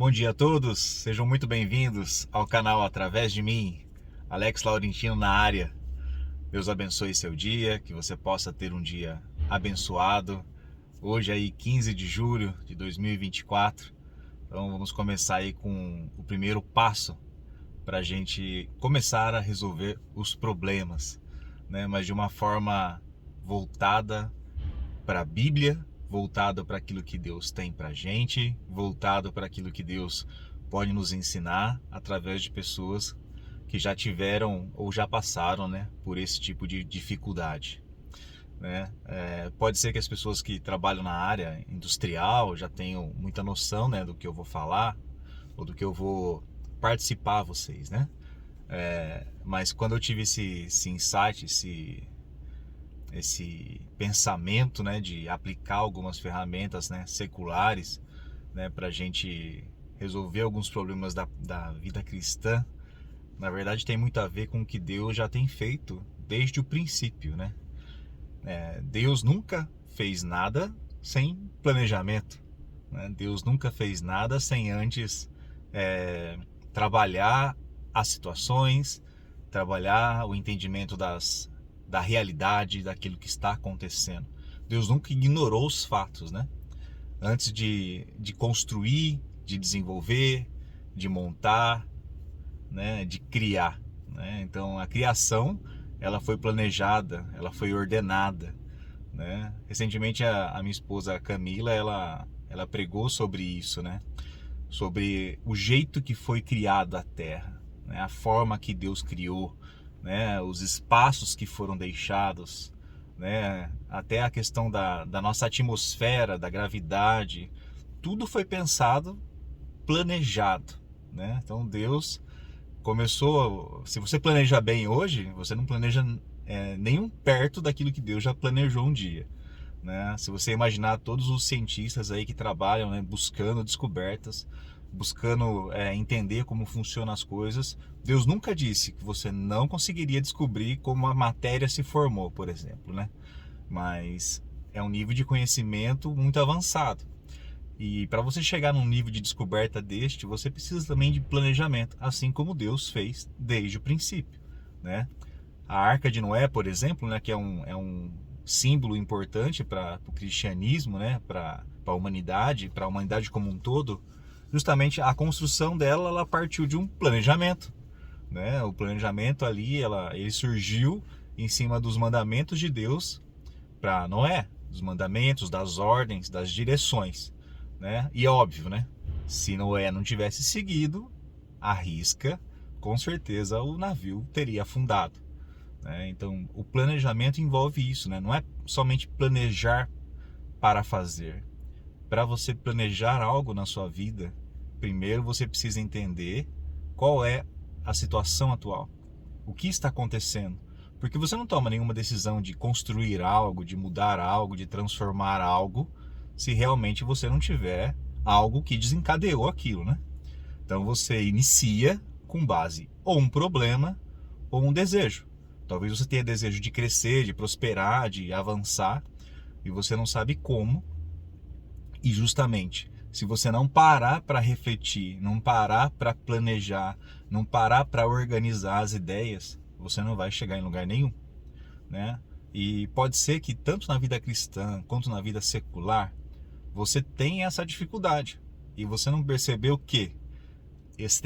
Bom dia a todos, sejam muito bem-vindos ao canal Através de mim, Alex Laurentino na área. Deus abençoe seu dia, que você possa ter um dia abençoado. Hoje aí 15 de julho de 2024, então vamos começar aí com o primeiro passo para a gente começar a resolver os problemas, né? Mas de uma forma voltada para a Bíblia, voltado para aquilo que Deus tem para a gente, voltado para aquilo que Deus pode nos ensinar através de pessoas que já tiveram ou já passaram, né, por esse tipo de dificuldade, né? Pode ser que as pessoas que trabalham na área industrial já tenham muita noção, né, do que eu vou falar ou do que eu vou participar a vocês, né? Mas quando eu tive esse insight, esse pensamento, né, de aplicar algumas ferramentas, né, seculares, né, para a gente resolver alguns problemas da vida cristã, na verdade tem muito a ver com o que Deus já tem feito desde o princípio, né? Deus nunca fez nada sem planejamento, né? Deus nunca fez nada sem antes trabalhar as situações, trabalhar o entendimento da realidade, daquilo que está acontecendo. Deus nunca ignorou os fatos, né? Antes de construir, de desenvolver, de montar, né? De criar, né? Então a criação, ela foi planejada, ela foi ordenada, né? Recentemente a minha esposa Camila, ela pregou sobre isso, né? Sobre o jeito que foi criada a Terra, né? A forma que Deus criou, né? Os espaços que foram deixados, né? Até a questão da nossa atmosfera, da gravidade, tudo foi pensado, planejado, né? Então Deus começou. Se você planeja bem hoje, você não planeja nenhum perto daquilo que Deus já planejou um dia, né? Se você imaginar todos os cientistas aí que trabalham, né, buscando descobertas, buscando entender como funcionam as coisas, Deus nunca disse que você não conseguiria descobrir como a matéria se formou, por exemplo, né? Mas é um nível de conhecimento muito avançado. E para você chegar num nível de descoberta deste, você precisa também de planejamento, assim como Deus fez desde o princípio, né? A Arca de Noé, por exemplo, né, que é um símbolo importante para o cristianismo, né, para a humanidade como um todo, justamente a construção dela, ela partiu de um planejamento, né? O planejamento ali, ele surgiu em cima dos mandamentos de Deus para Noé, dos mandamentos, das ordens, das direções, né? E é óbvio, né? Se Noé não tivesse seguido a risca, com certeza o navio teria afundado, né? Então, o planejamento envolve isso, né? Não é somente planejar para fazer. Para você planejar algo na sua vida, primeiro você precisa entender qual é a situação atual, o que está acontecendo. Porque você não toma nenhuma decisão de construir algo, de mudar algo, de transformar algo, se realmente você não tiver algo que desencadeou aquilo, né? Então você inicia com base ou um problema ou um desejo. Talvez você tenha desejo de crescer, de prosperar, de avançar, e você não sabe como. E justamente, se você não parar para refletir, não parar para planejar, não parar para organizar as ideias, você não vai chegar em lugar nenhum, né? E pode ser que tanto na vida cristã quanto na vida secular, você tenha essa dificuldade. E você não percebeu que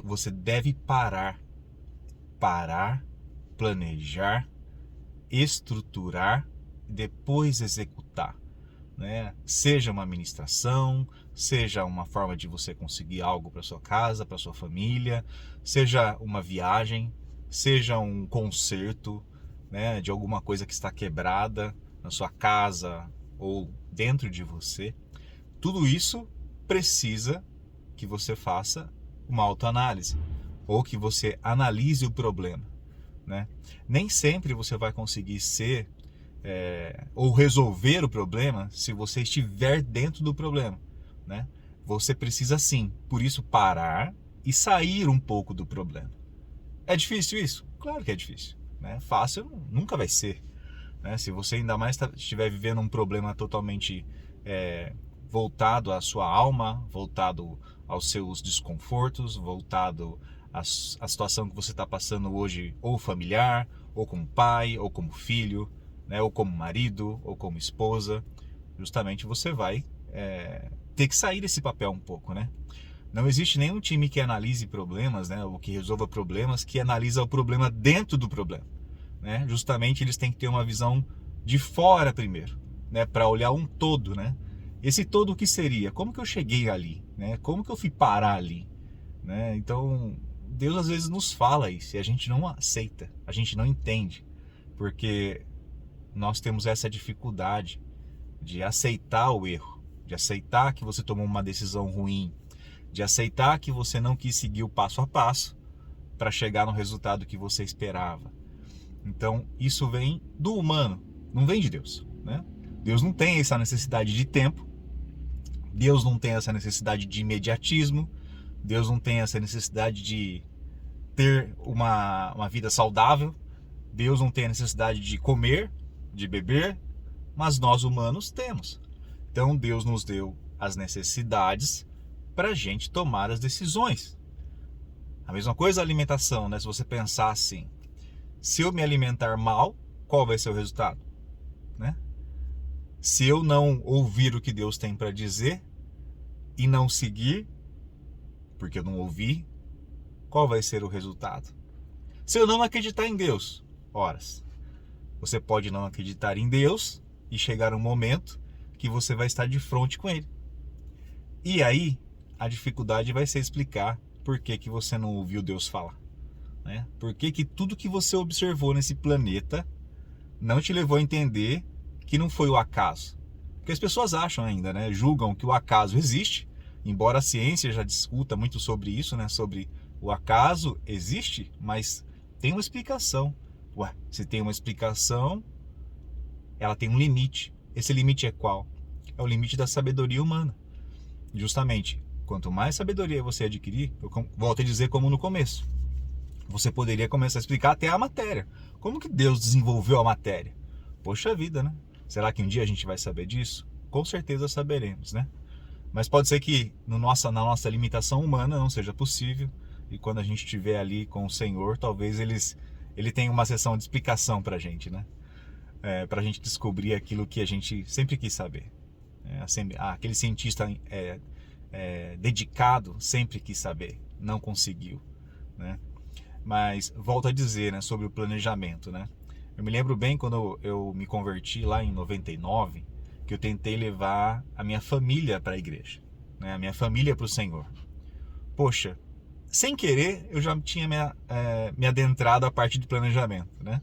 você deve parar, planejar, estruturar e depois executar, né? Seja uma ministração, seja uma forma de você conseguir algo para sua casa, para sua família, seja uma viagem, seja um conserto, né, de alguma coisa que está quebrada na sua casa ou dentro de você. Tudo isso precisa que você faça uma autoanálise ou que você analise o problema, né? Nem sempre você vai conseguir ser ou resolver o problema se você estiver dentro do problema, né? Você precisa sim, por isso, parar e sair um pouco do problema. É difícil isso? Claro que é difícil, né? Fácil nunca vai ser, né? Se você ainda mais estiver vivendo um problema totalmente voltado à sua alma, voltado aos seus desconfortos, voltado à situação que você está passando hoje, ou familiar, ou como pai, ou como filho, né, ou como marido, ou como esposa. Justamente você vai ter que sair desse papel um pouco, né? Não existe nenhum time que analise problemas, né, ou que resolva problemas, que analisa o problema dentro do problema, né? Justamente eles têm que ter uma visão de fora primeiro, né, para olhar um todo, né? Esse todo o que seria? Como que eu cheguei ali, né? Como que eu fui parar ali, né? Então, Deus às vezes nos fala isso e a gente não aceita, a gente não entende, porque nós temos essa dificuldade de aceitar o erro, de aceitar que você tomou uma decisão ruim, de aceitar que você não quis seguir o passo a passo para chegar no resultado que você esperava. Então, isso vem do humano, não vem de Deus, né? Deus não tem essa necessidade de tempo, Deus não tem essa necessidade de imediatismo, Deus não tem essa necessidade de ter uma vida saudável, Deus não tem a necessidade de comer, de beber, mas nós humanos temos. Então Deus nos deu as necessidades para a gente tomar as decisões. A mesma coisa a alimentação, né? Se você pensar assim, se eu me alimentar mal, qual vai ser o resultado, né? Se eu não ouvir o que Deus tem para dizer e não seguir, porque eu não ouvi, qual vai ser o resultado? Se eu não acreditar em Deus, horas, você pode não acreditar em Deus e chegar um momento que você vai estar de frente com Ele. E aí, a dificuldade vai ser explicar por que que você não ouviu Deus falar, né? Por que que tudo que você observou nesse planeta não te levou a entender que não foi o acaso? Porque as pessoas acham ainda, né? Julgam que o acaso existe, embora a ciência já discuta muito sobre isso, né? Sobre o acaso existe, mas tem uma explicação. Ué, se tem uma explicação, ela tem um limite. Esse limite é qual? É o limite da sabedoria humana. Justamente, quanto mais sabedoria você adquirir, eu volto a dizer como no começo, você poderia começar a explicar até a matéria. Como que Deus desenvolveu a matéria? Poxa vida, né? Será que um dia a gente vai saber disso? Com certeza saberemos, né? Mas pode ser que na nossa limitação humana não seja possível. E quando a gente estiver ali com o Senhor, talvez ele tenha uma sessão de explicação para a gente, né? Para a gente descobrir aquilo que a gente sempre quis saber. Aquele cientista dedicado sempre quis saber, não conseguiu, né? Mas volto a dizer, né, sobre o planejamento, né? Eu me lembro bem quando eu me converti lá em 99, que eu tentei levar a minha família para a igreja, né? A minha família para o Senhor. Poxa, sem querer eu já tinha me adentrado à parte de planejamento, né?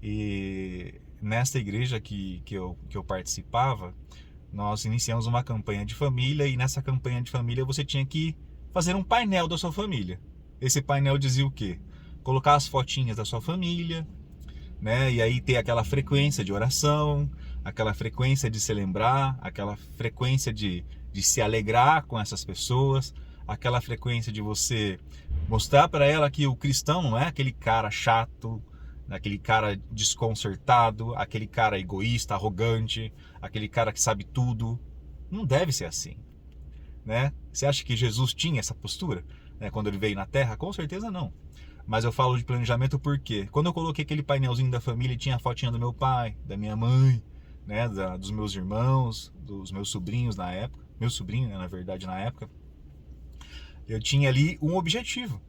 E nesta igreja que eu participava, nós iniciamos uma campanha de família e nessa campanha de família você tinha que fazer um painel da sua família. Esse painel dizia o quê? Colocar as fotinhas da sua família, né? E aí ter aquela frequência de oração, aquela frequência de se lembrar, aquela frequência de se alegrar com essas pessoas, aquela frequência de você mostrar para ela que o cristão não é aquele cara chato, aquele cara desconcertado, aquele cara egoísta, arrogante, aquele cara que sabe tudo. Não deve ser assim, né? Você acha que Jesus tinha essa postura, né, quando ele veio na Terra? Com certeza não. Mas eu falo de planejamento porque quando eu coloquei aquele painelzinho da família, tinha a fotinha do meu pai, da minha mãe, né, dos meus irmãos, dos meus sobrinhos na época, meu sobrinho, né, na verdade, na época, eu tinha ali um objetivo.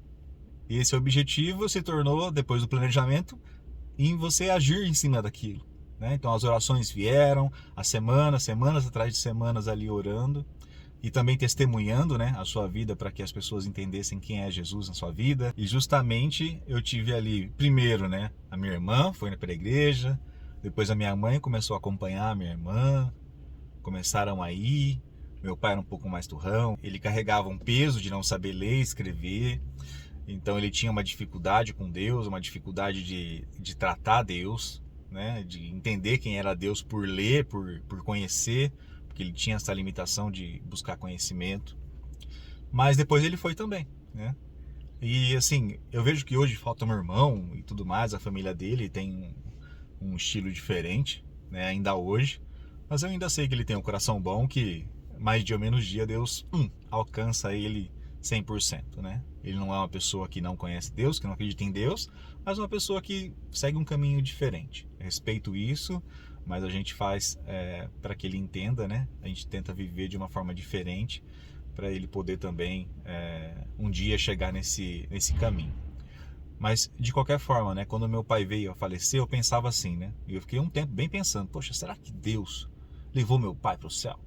E esse objetivo se tornou, depois do planejamento, em você agir em cima daquilo, né? Então as orações vieram, semanas atrás de semanas ali orando e também testemunhando, né, a sua vida para que as pessoas entendessem quem é Jesus na sua vida. E justamente eu tive ali, primeiro, né, a minha irmã foi para a igreja, depois a minha mãe começou a acompanhar a minha irmã, começaram a ir. Meu pai era um pouco mais turrão, ele carregava um peso de não saber ler e escrever. Então ele tinha uma dificuldade com Deus, uma dificuldade de tratar Deus, né? De entender quem era Deus por ler, por conhecer, porque ele tinha essa limitação de buscar conhecimento. Mas depois ele foi também, né? E assim, eu vejo que hoje falta meu irmão e tudo mais, a família dele tem um estilo diferente, né? Ainda hoje. Mas eu ainda sei que ele tem um coração bom, que mais dia ou menos dia, Deus alcança ele 100%, né? Ele não é uma pessoa que não conhece Deus, que não acredita em Deus, mas uma pessoa que segue um caminho diferente. Eu respeito isso, mas a gente faz para que ele entenda, né? A gente tenta viver de uma forma diferente para ele poder também um dia chegar nesse caminho. Mas de qualquer forma, né? Quando meu pai veio a falecer, eu pensava assim, né? E eu fiquei um tempo bem pensando, poxa, será que Deus levou meu pai para o céu?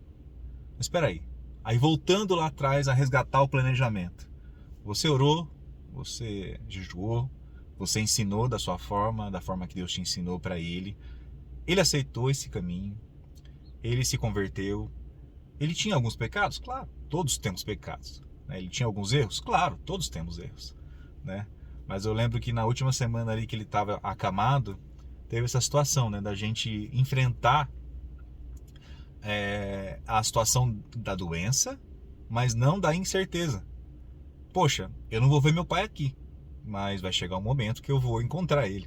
Mas espera aí. Aí voltando lá atrás a resgatar o planejamento. Você orou, você jejuou, você ensinou da sua forma, da forma que Deus te ensinou para ele. Ele aceitou esse caminho, ele se converteu. Ele tinha alguns pecados? Claro, todos temos pecados. Ele tinha alguns erros? Claro, todos temos erros, né? Mas eu lembro que na última semana ali que ele estava acamado, teve essa situação, né, da gente enfrentar a situação da doença, mas não da incerteza. Poxa, eu não vou ver meu pai aqui, mas vai chegar um momento que eu vou encontrar ele.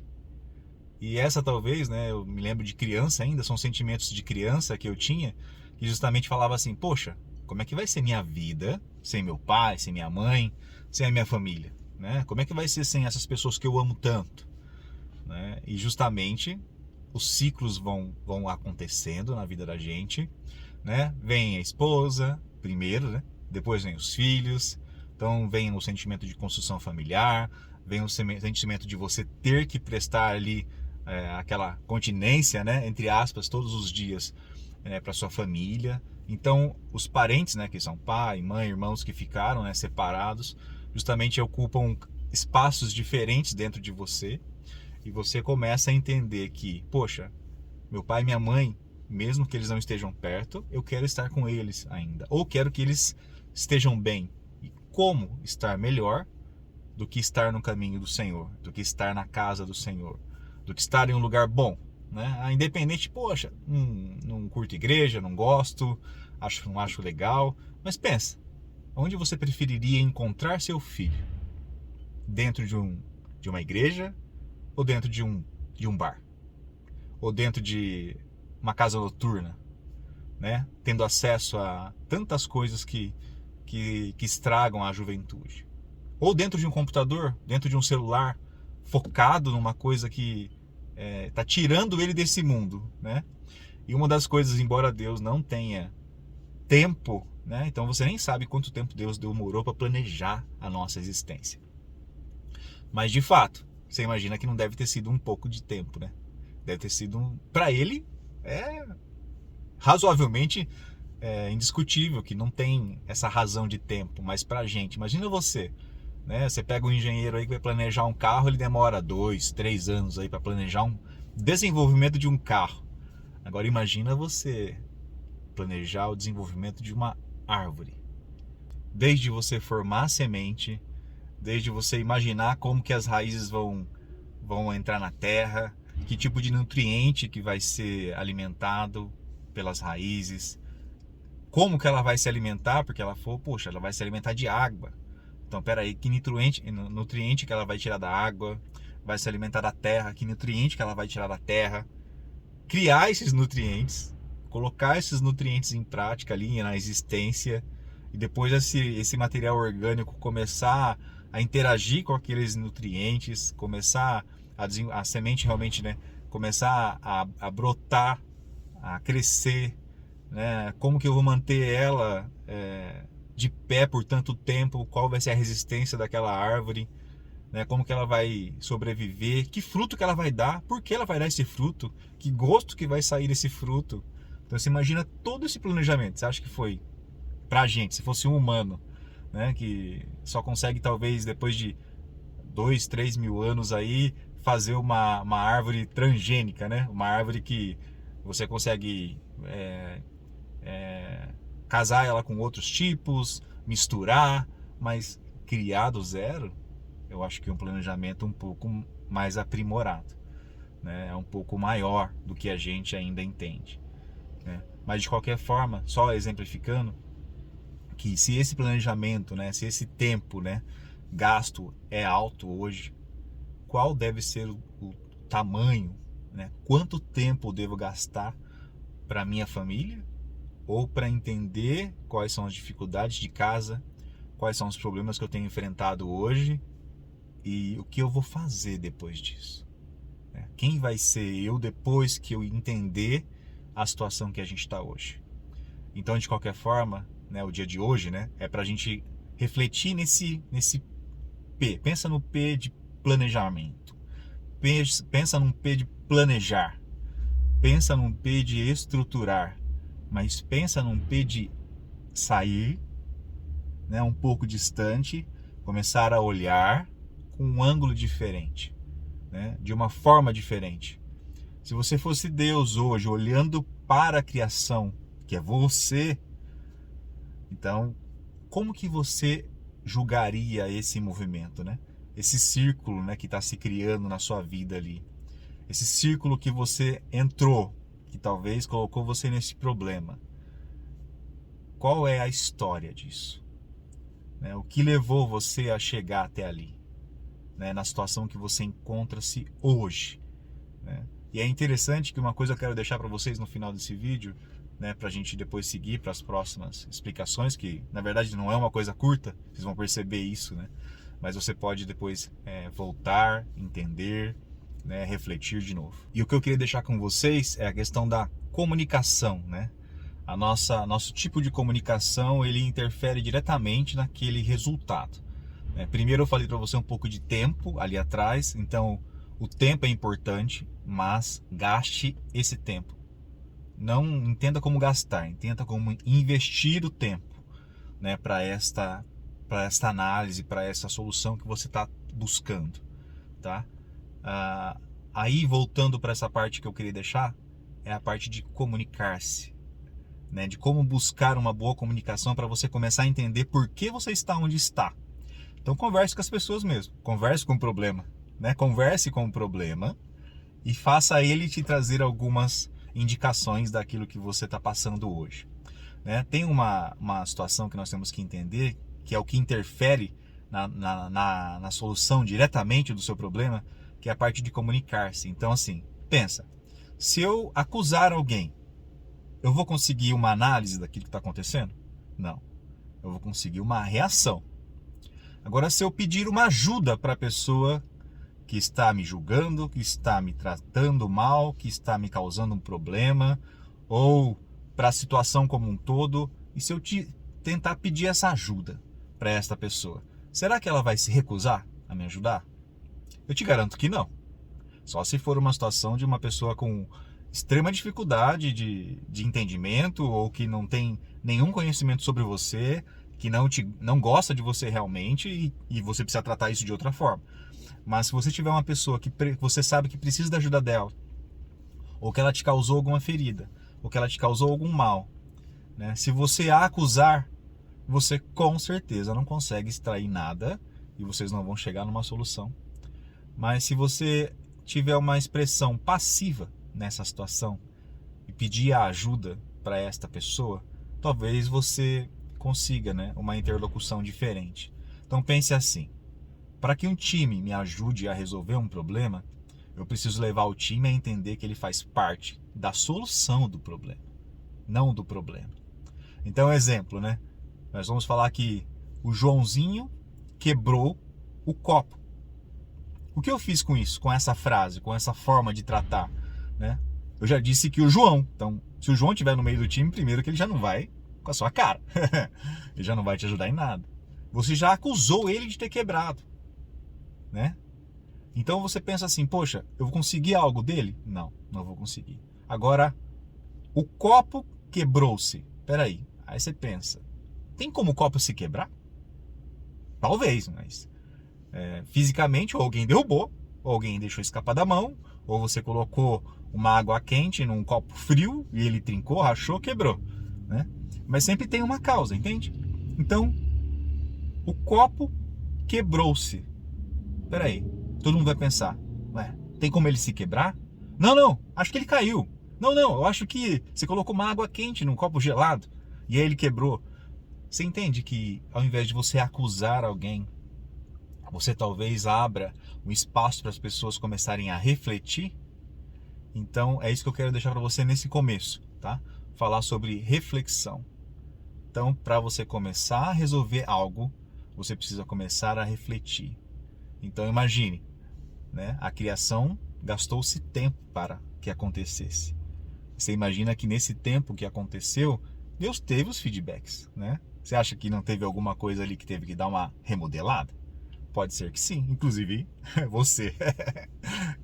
E essa talvez, né, eu me lembro de criança ainda, são sentimentos de criança que eu tinha, que justamente falava assim, poxa, como é que vai ser minha vida sem meu pai, sem minha mãe, sem a minha família, né? Como é que vai ser sem essas pessoas que eu amo tanto, né? E justamente os ciclos vão acontecendo na vida da gente, né? Vem a esposa primeiro, né? Depois vem os filhos, então vem o sentimento de construção familiar, vem o sentimento de você ter que prestar ali aquela continência, né? Entre aspas, todos os dias para sua família. Então os parentes, né? Que são pai, mãe, irmãos que ficaram, né, separados, justamente ocupam espaços diferentes dentro de você. E você começa a entender que, poxa, meu pai e minha mãe, mesmo que eles não estejam perto, eu quero estar com eles ainda. Ou quero que eles estejam bem. E como estar melhor do que estar no caminho do Senhor, do que estar na casa do Senhor, do que estar em um lugar bom, né? Independente, poxa, não curto igreja, não gosto, não acho legal. Mas pensa, onde você preferiria encontrar seu filho? Dentro de uma igreja ou dentro de um bar? Ou dentro de uma casa noturna, né? Tendo acesso a tantas coisas que estragam a juventude. Ou dentro de um computador, dentro de um celular, focado numa coisa que está tirando ele desse mundo, né? E uma das coisas, embora Deus não tenha tempo, né? Então você nem sabe quanto tempo Deus demorou para planejar a nossa existência. Mas de fato, você imagina que não deve ter sido um pouco de tempo, né? Deve ter sido, para ele, razoavelmente indiscutível, que não tem essa razão de tempo. Mas pra gente, imagina você, né? Você pega um engenheiro aí que vai planejar um carro, ele demora 2, 3 anos aí para planejar um desenvolvimento de um carro. Agora imagina você planejar o desenvolvimento de uma árvore. Desde você formar a semente, desde você imaginar como que as raízes vão entrar na terra, que tipo de nutriente que vai ser alimentado pelas raízes, como que ela vai se alimentar, porque ela vai se alimentar de água. Então, peraí, que nutriente que ela vai tirar da água, vai se alimentar da terra, que nutriente que ela vai tirar da terra, criar esses nutrientes, colocar esses nutrientes em prática ali na existência, e depois esse material orgânico começar a interagir com aqueles nutrientes, começar a semente realmente, né, começar a brotar, a crescer, né? Como que eu vou manter ela de pé por tanto tempo? Qual vai ser a resistência daquela árvore? Né? Como que ela vai sobreviver? Que fruto que ela vai dar? Por que ela vai dar esse fruto? Que gosto que vai sair desse fruto? Então você imagina todo esse planejamento. Você acha que foi pra gente, se fosse um humano, né, que só consegue talvez depois de 2, 3 mil anos aí fazer uma árvore transgênica, né? Uma árvore que você consegue casar ela com outros tipos, misturar, mas criar do zero, eu acho que é um planejamento um pouco mais aprimorado, né? É um pouco maior do que a gente ainda entende, né? Mas de qualquer forma, só exemplificando, que se esse planejamento, né, se esse tempo, né, gasto é alto hoje, qual deve ser o tamanho, né? Quanto tempo eu devo gastar para minha família ou para entender quais são as dificuldades de casa, quais são os problemas que eu tenho enfrentado hoje e o que eu vou fazer depois disso. Quem vai ser eu depois que eu entender a situação que a gente está hoje. Então, de qualquer forma, né, o dia de hoje, né, é para a gente refletir nesse P. Pensa no P de planejamento. Pensa num P de planejar. Pensa num P de estruturar. Mas pensa num P de sair, né, um pouco distante, começar a olhar com um ângulo diferente, né, de uma forma diferente. Se você fosse Deus hoje, olhando para a criação, que é você, então, como que você julgaria esse movimento, né? Esse círculo, né, que está se criando na sua vida ali. Esse círculo que você entrou, que talvez colocou você nesse problema. Qual é a história disso? Né? O que levou você a chegar até ali? Né? Na situação que você encontra-se hoje. Né? E é interessante que uma coisa eu quero deixar para vocês no final desse vídeo, né, para a gente depois seguir para as próximas explicações, que na verdade não é uma coisa curta, vocês vão perceber isso, né? Mas você pode depois voltar, entender, né, refletir de novo. E o que eu queria deixar com vocês é a questão da comunicação, né? Nosso tipo de comunicação, ele interfere diretamente naquele resultado. Primeiro eu falei para você um pouco de tempo ali atrás, então o tempo é importante, mas gaste esse tempo. Não entenda como gastar, entenda como investir o tempo, né, para esta análise, para essa solução que você está buscando, tá? Aí voltando para essa parte que eu queria deixar, é a parte de comunicar-se, né, de como buscar uma boa comunicação para você começar a entender por que você está onde está. Então converse com as pessoas mesmo, converse com o problema, né? Converse com o problema e faça ele te trazer algumas indicações daquilo que você está passando hoje. Né? Tem uma situação que nós temos que entender, que é o que interfere na solução diretamente do seu problema, que é a parte de comunicar-se. Então, assim, pensa, se eu acusar alguém, eu vou conseguir uma análise daquilo que está acontecendo? Não. Eu vou conseguir uma reação. Agora, se eu pedir uma ajuda para a pessoa que está me julgando, que está me tratando mal, que está me causando um problema, ou para a situação como um todo, e se eu tentar pedir essa ajuda para esta pessoa, será que ela vai se recusar a me ajudar? Eu te garanto que não. Só se for uma situação de uma pessoa com extrema dificuldade de entendimento, ou que não tem nenhum conhecimento sobre você, que não gosta de você realmente, e você precisa tratar isso de outra forma. Mas se você tiver uma pessoa que você sabe que precisa da ajuda dela, ou que ela te causou alguma ferida, ou que ela te causou algum mal, né? Se você a acusar, você com certeza não consegue extrair nada e vocês não vão chegar numa solução. Mas se você tiver uma expressão passiva nessa situação e pedir a ajuda para esta pessoa, talvez você consiga, né, uma interlocução diferente. Então pense assim: para que um time me ajude a resolver um problema, eu preciso levar o time a entender que ele faz parte da solução do problema, não do problema. Então, exemplo, né? Nós vamos falar que o Joãozinho quebrou o copo. O que eu fiz com isso, com essa frase, com essa forma de tratar, né? Eu já disse que o João, então, se o João estiver no meio do time, primeiro que ele já não vai com a sua cara. Ele já não vai te ajudar em nada. Você já acusou ele de ter quebrado, né? Então você pensa assim, poxa, eu vou conseguir algo dele? Não, não vou conseguir. Agora, o copo quebrou-se. Peraí, aí você pensa, tem como o copo se quebrar? Talvez, mas fisicamente ou alguém derrubou, ou alguém deixou escapar da mão, ou você colocou uma água quente num copo frio e ele trincou, rachou, quebrou, né? Mas sempre tem uma causa, entende? Então, o copo quebrou-se. Peraí, todo mundo vai pensar, ué, tem como ele se quebrar? Não, acho que ele caiu. Não, eu acho que você colocou uma água quente num copo gelado e aí ele quebrou. Você entende que ao invés de você acusar alguém, você talvez abra um espaço para as pessoas começarem a refletir? Então é isso que eu quero deixar para você nesse começo, tá? falar sobre reflexão. Então, para você começar a resolver algo, você precisa começar a refletir. Então, imagine, né? A criação gastou-se tempo para que acontecesse. Você imagina que nesse tempo que aconteceu, Deus teve os feedbacks, né? Você acha que não teve alguma coisa ali que teve que dar uma remodelada? Pode ser que sim, inclusive você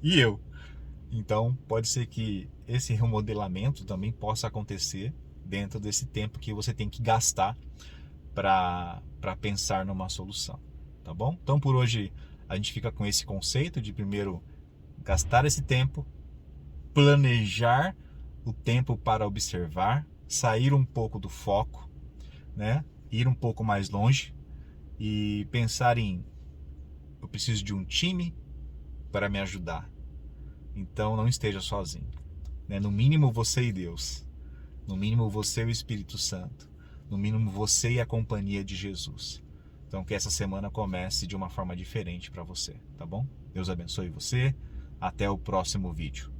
e eu. Então, pode ser que esse remodelamento também possa acontecer dentro desse tempo que você tem que gastar para pensar numa solução, tá bom? Então, por hoje, a gente fica com esse conceito de primeiro gastar esse tempo, planejar o tempo para observar, sair um pouco do foco, né? Ir um pouco mais longe e pensar em: eu preciso de um time para me ajudar. Então não esteja sozinho, né? No mínimo você e Deus, no mínimo você e o Espírito Santo, no mínimo você e a companhia de Jesus. Então que essa semana comece de uma forma diferente para você, tá bom? Deus abençoe você. Até o próximo vídeo.